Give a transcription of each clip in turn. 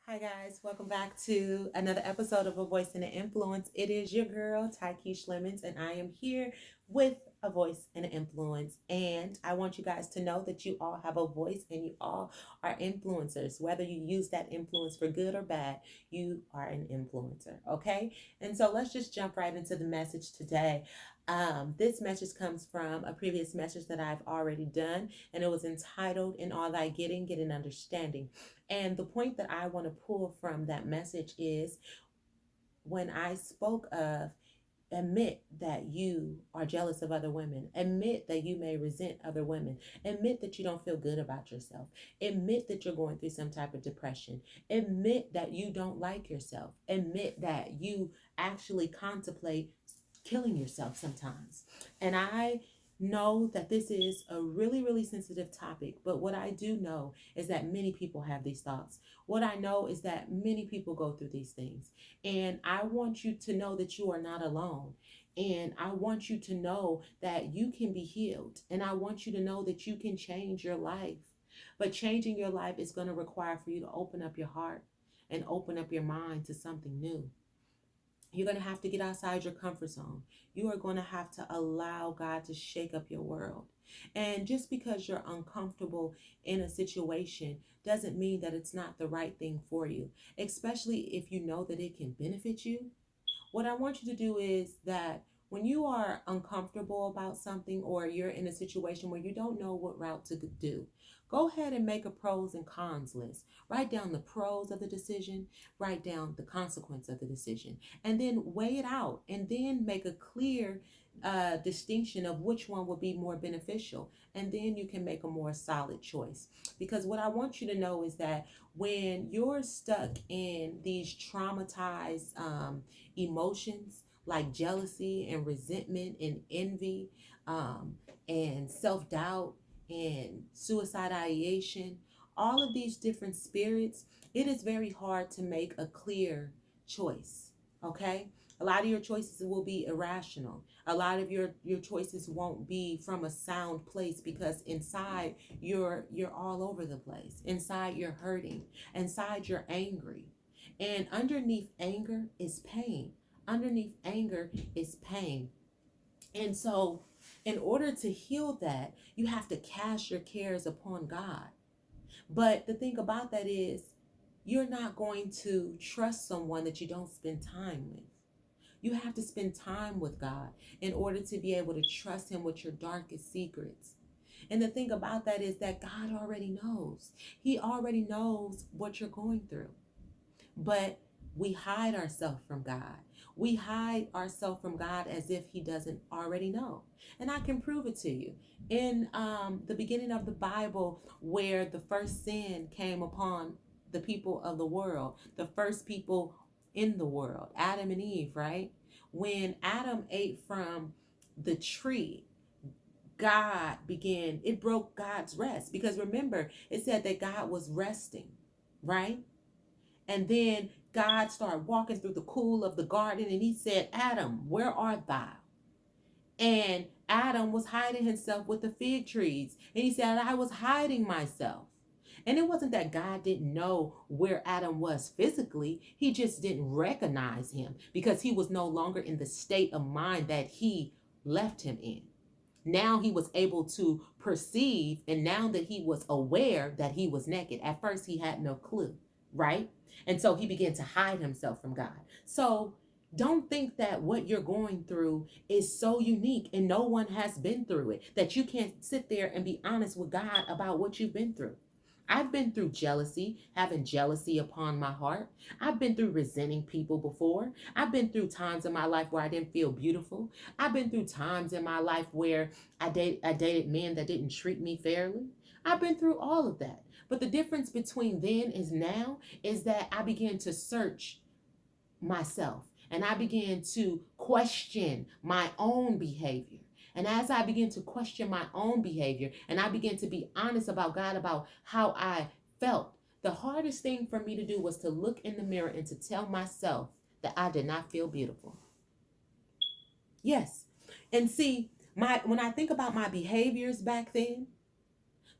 Hi guys, welcome back to another episode of A Voice and an Influence. It is your girl, Tykeesh Lemons, and I am here with a voice and an influence. And I want you guys to know that you all have a voice and you all are influencers. Whether you use that influence for good or bad, you are an influencer, okay? And so let's just jump right into the message today. This message comes from a previous message that I've already done, and it was entitled In All Thy Getting, Get an Understanding. And the point that I want to pull from that message is when I spoke of admit that you are jealous of other women, admit that you may resent other women, admit that you don't feel good about yourself, admit that you're going through some type of depression, admit that you don't like yourself, admit that you actually contemplate killing yourself sometimes. And I know that this is a really, really sensitive topic, but what I do know is that many people have these thoughts. What I know is that many people go through these things. And I want you to know that you are not alone. And I want you to know that you can be healed. And I want you to know that you can change your life. But changing your life is going to require for you to open up your heart and open up your mind to something new. You're going to have to get outside your comfort zone. You are going to have to allow God to shake up your world. And just because you're uncomfortable in a situation doesn't mean that it's not the right thing for you, especially if you know that it can benefit you. What I want you to do is that when you are uncomfortable about something or you're in a situation where you don't know what route to do, go ahead and make a pros and cons list. Write down the pros of the decision, write down the consequence of the decision, and then weigh it out and then make a clear distinction of which one will be more beneficial. And then you can make a more solid choice. Because what I want you to know is that when you're stuck in these traumatized emotions like jealousy and resentment and envy, and self-doubt and suicide ideation, all of these different spirits, it is very hard to make a clear choice. Okay, a lot of your choices will be irrational. A lot of your choices won't be from a sound place, because inside you're all over the place. Inside you're hurting, inside you're angry, and underneath anger is pain. Underneath anger is pain. And so, in order to heal that, you have to cast your cares upon God. But the thing about that is, you're not going to trust someone that you don't spend time with. You have to spend time with God in order to be able to trust Him with your darkest secrets. And the thing about that is that God already knows. He already knows what you're going through. But we hide ourselves from God. We hide ourselves from God as if He doesn't already know. And I can prove it to you. In the beginning of the Bible, where the first sin came upon the people of the world, the first people in the world, Adam and Eve, right? When Adam ate from the tree, it broke God's rest. Because remember, it said that God was resting, right? And then God started walking through the cool of the garden, and He said, Adam, where art thou? And Adam was hiding himself with the fig trees. And he said, I was hiding myself. And it wasn't that God didn't know where Adam was physically. He just didn't recognize him because he was no longer in the state of mind that He left him in. Now he was able to perceive, and now that he was aware that he was naked. At first, he had no clue, right? And so he began to hide himself from God. So don't think that what you're going through is so unique and no one has been through it, that you can't sit there and be honest with God about what you've been through. I've been through jealousy, having jealousy upon my heart. I've been through resenting people before. I've been through times in my life where I didn't feel beautiful. I've been through times in my life where I dated men that didn't treat me fairly. I've been through all of that. But the difference between then and now is that I began to search myself and I began to question my own behavior. And as I began to question my own behavior and I began to be honest about God, about how I felt, the hardest thing for me to do was to look in the mirror and to tell myself that I did not feel beautiful. Yes. And see, when I think about my behaviors back then,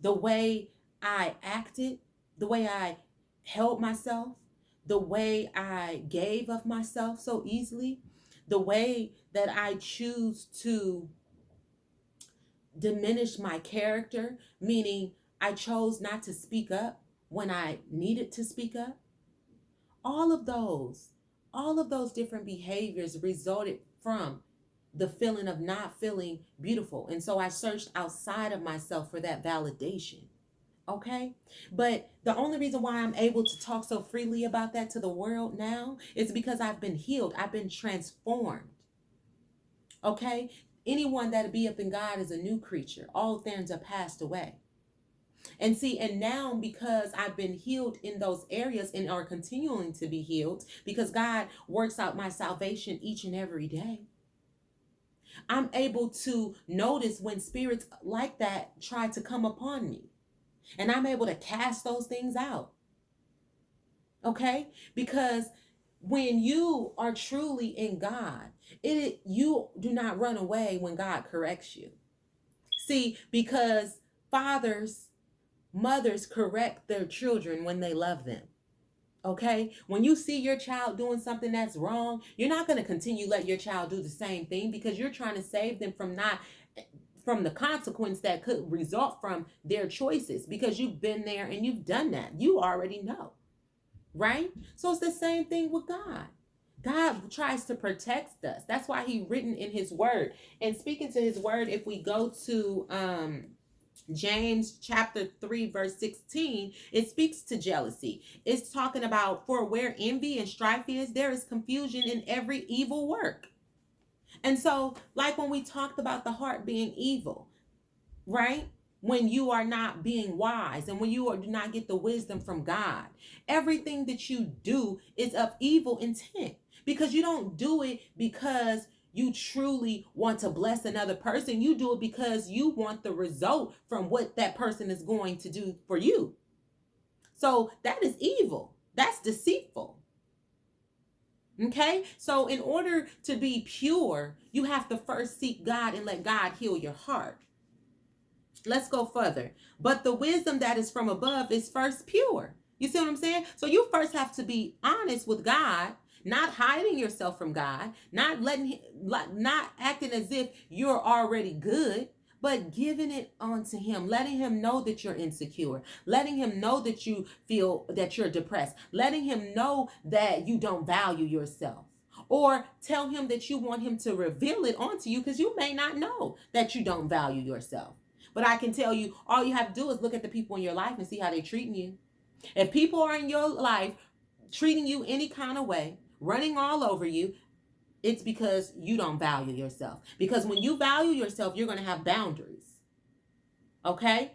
the way I acted, the way I held myself, the way I gave of myself so easily, the way that I choose to diminish my character, meaning I chose not to speak up when I needed to speak up. All of those, all of those different behaviors resulted from the feeling of not feeling beautiful. And so I searched outside of myself for that validation. Okay. But the only reason why I'm able to talk so freely about that to the world now is because I've been healed. I've been transformed. Okay. Anyone that be up in God is a new creature. All things are passed away. And see, and now because I've been healed in those areas and are continuing to be healed because God works out my salvation each and every day, I'm able to notice when spirits like that try to come upon me. And I'm able to cast those things out. Okay? Because when you are truly in God, you do not run away when God corrects you. See, because fathers, mothers correct their children when they love them. Okay? When you see your child doing something that's wrong, you're not going to continue let your child do the same thing because you're trying to save them from the consequence that could result from their choices because you've been there and you've done that. You already know. Right? So it's the same thing with God. God tries to protect us. That's why he written in his word. And speaking to his word, if we go to James chapter 3 verse 16, it speaks to jealousy. It's talking about, for where envy and strife is, there is confusion in every evil work. And so, like when we talked about the heart being evil, right? When you are not being wise and when you do not get the wisdom from God, everything that you do is of evil intent because you don't do it because you truly want to bless another person. You do it because you want the result from what that person is going to do for you. So that is evil. That's deceitful. Okay? So in order to be pure, you have to first seek God and let God heal your heart. Let's go further. But the wisdom that is from above is first pure. You see what I'm saying? So you first have to be honest with God, not hiding yourself from God, not acting as if you're already good, but giving it onto him, letting him know that you're insecure, letting him know that you feel that you're depressed, letting him know that you don't value yourself. Or tell him that you want him to reveal it onto you because you may not know that you don't value yourself. But I can tell you, all you have to do is look at the people in your life and see how they're treating you. If people are in your life treating you any kind of way, running all over you, it's because you don't value yourself. Because when you value yourself, you're going to have boundaries. Okay?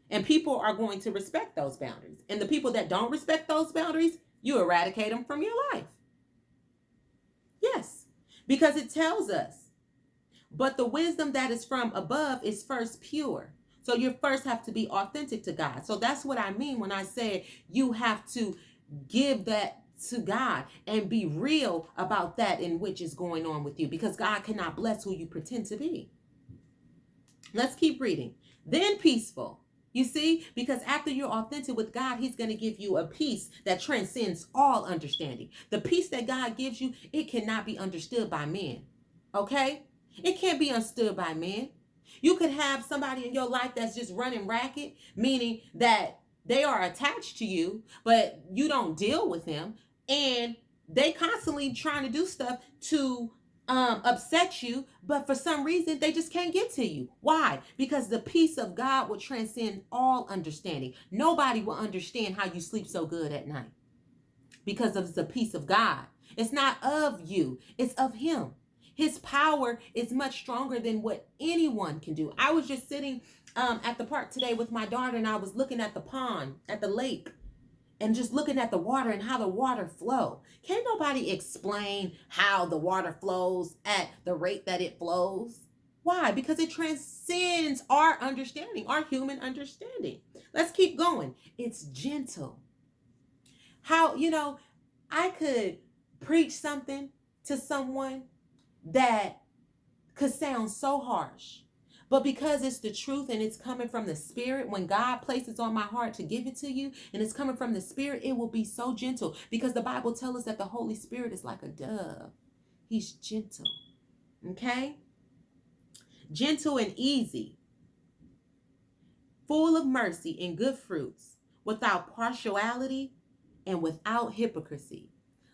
And people are going to respect those boundaries. And the people that don't respect those boundaries, you eradicate them from your life. Yes. Because it tells us, but the wisdom that is from above is first pure. So you first have to be authentic to God. So that's what I mean when I say you have to give that to God and be real about that in which is going on with you, because God cannot bless who you pretend to be. Let's keep reading. Then peaceful. You see, because after you're authentic with God, he's going to give you a peace that transcends all understanding. The peace that God gives you, it cannot be understood by men. Okay? It can't be understood by men. You could have somebody in your life that's just running racket, meaning that they are attached to you, but you don't deal with them, and they constantly trying to do stuff to upset you, but for some reason they just can't get to you. Why? Because the peace of God will transcend all understanding. Nobody will understand how you sleep so good at night because of the peace of God. It's not of you, it's of him. His power is much stronger than what anyone can do. I was just sitting at the park today with my daughter, and I was looking at the pond, at the lake, and just looking at the water and how the water flow. Can't nobody explain how the water flows at the rate that it flows. Why? Because it transcends our understanding, our human understanding. Let's keep going. It's gentle. How, I could preach something to someone that could sound so harsh, But because it's the truth and it's coming from the Spirit, when God places on my heart to give it to you and it's coming from the Spirit, it will be so gentle, because the Bible tells us that the Holy Spirit is like a dove. He's gentle. Okay? Gentle and easy, full of mercy and good fruits, without partiality and without hypocrisy.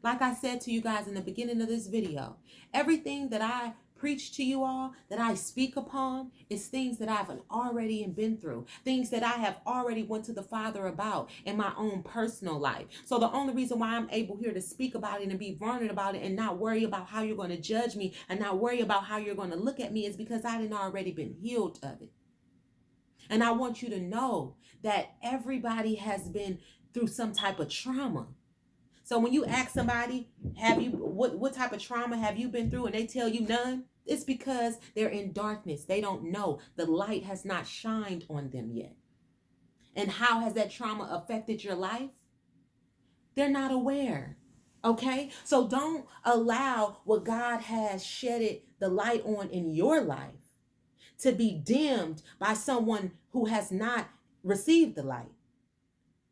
Like I said to you guys in the beginning of this video, everything that I preach to you all, that I speak upon, is things that I've already been through, things that I have already went to the Father about in my own personal life. So the only reason why I'm able here to speak about it and be vulnerable about it and not worry about how you're going to judge me and not worry about how you're going to look at me is because I didn't already been healed of it. And I want you to know that everybody has been through some type of trauma. So when you ask somebody, what type of trauma have you been through, and they tell you none, it's because they're in darkness. They don't know. The light has not shined on them yet. And how has that trauma affected your life? They're not aware. Okay? So don't allow what God has shedded the light on in your life to be dimmed by someone who has not received the light.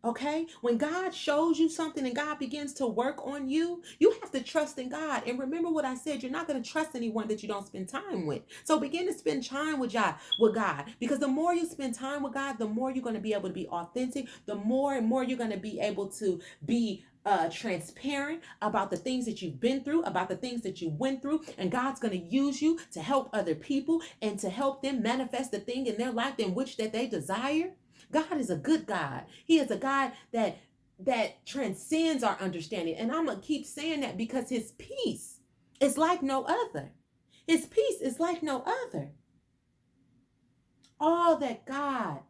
Okay? When God shows you something and God begins to work on you, you have to trust in God. And remember what I said, you're not going to trust anyone that you don't spend time with. So begin to spend time with God. Because the more you spend time with God, the more you're going to be able to be authentic. The more and more you're going to be able to be transparent about the things that you've been through, about the things that you went through. And God's going to use you to help other people and to help them manifest the thing in their life in which that they desire. God is a good God. He is a God that transcends our understanding. And I'm going to keep saying that because his peace is like no other. His peace is like no other. All that God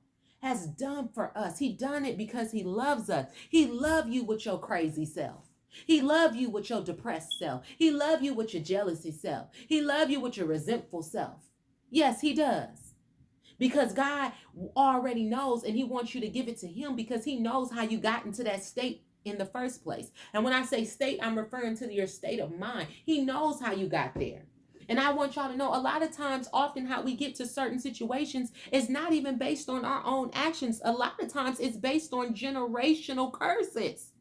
has done for us, he done it because he loves us. He loves you with your crazy self. He loves you with your depressed self. He loves you with your jealousy self. He loves you with your resentful self. Yes, he does. Because God already knows, and he wants you to give it to him because he knows how you got into that state in the first place. And when I say state, I'm referring to your state of mind. He knows how you got there. And I want y'all to know, a lot of times, often how we get to certain situations is not even based on our own actions. A lot of times it's based on generational curses.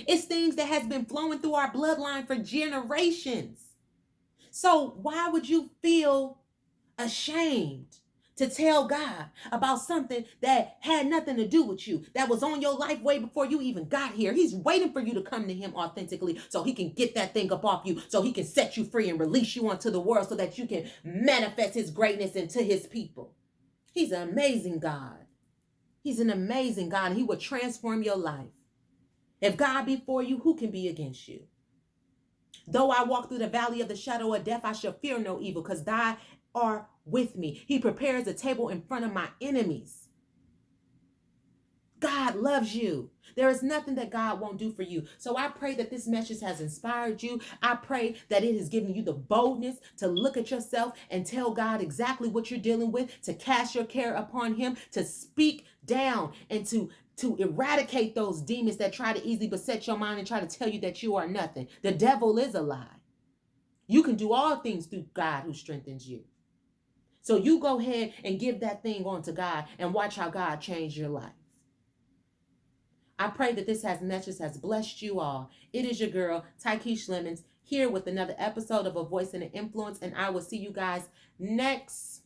It's things that has been flowing through our bloodline for generations. So why would you feel ashamed to tell God about something that had nothing to do with you, that was on your life way before you even got here? He's waiting for you to come to him authentically so he can get that thing up off you, so he can set you free and release you onto the world so that you can manifest his greatness into his people. He's an amazing God. He's an amazing God, and he will transform your life. If God be for you, who can be against you? Though I walk through the valley of the shadow of death, I shall fear no evil, because thy are with me. He prepares a table in front of my enemies. God loves you. There is nothing that God won't do for you. So I pray that this message has inspired you. I pray that it has given you the boldness to look at yourself and tell God exactly what you're dealing with, to cast your care upon him, to speak down and to eradicate those demons that try to easily beset your mind and try to tell you that you are nothing. The devil is a lie. You can do all things through God who strengthens you. So you go ahead and give that thing on to God and watch how God change your life. I pray that this message has blessed you all. It is your girl, Tykeisha Lemons, here with another episode of A Voice and an Influence. And I will see you guys next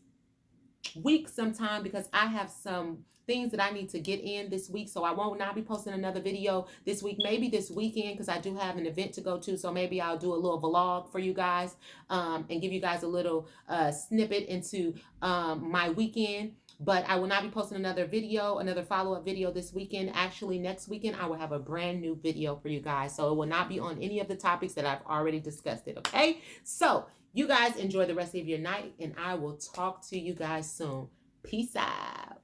week sometime, because I have some things that I need to get in this week. So I will not be posting another video this week, maybe this weekend, because I do have an event to go to. So maybe I'll do a little vlog for you guys and give you guys a little snippet into my weekend. But I will not be posting another follow-up video this weekend. Actually, next weekend, I will have a brand new video for you guys. So it will not be on any of the topics that I've already discussed it, okay? So you guys enjoy the rest of your night, and I will talk to you guys soon. Peace out.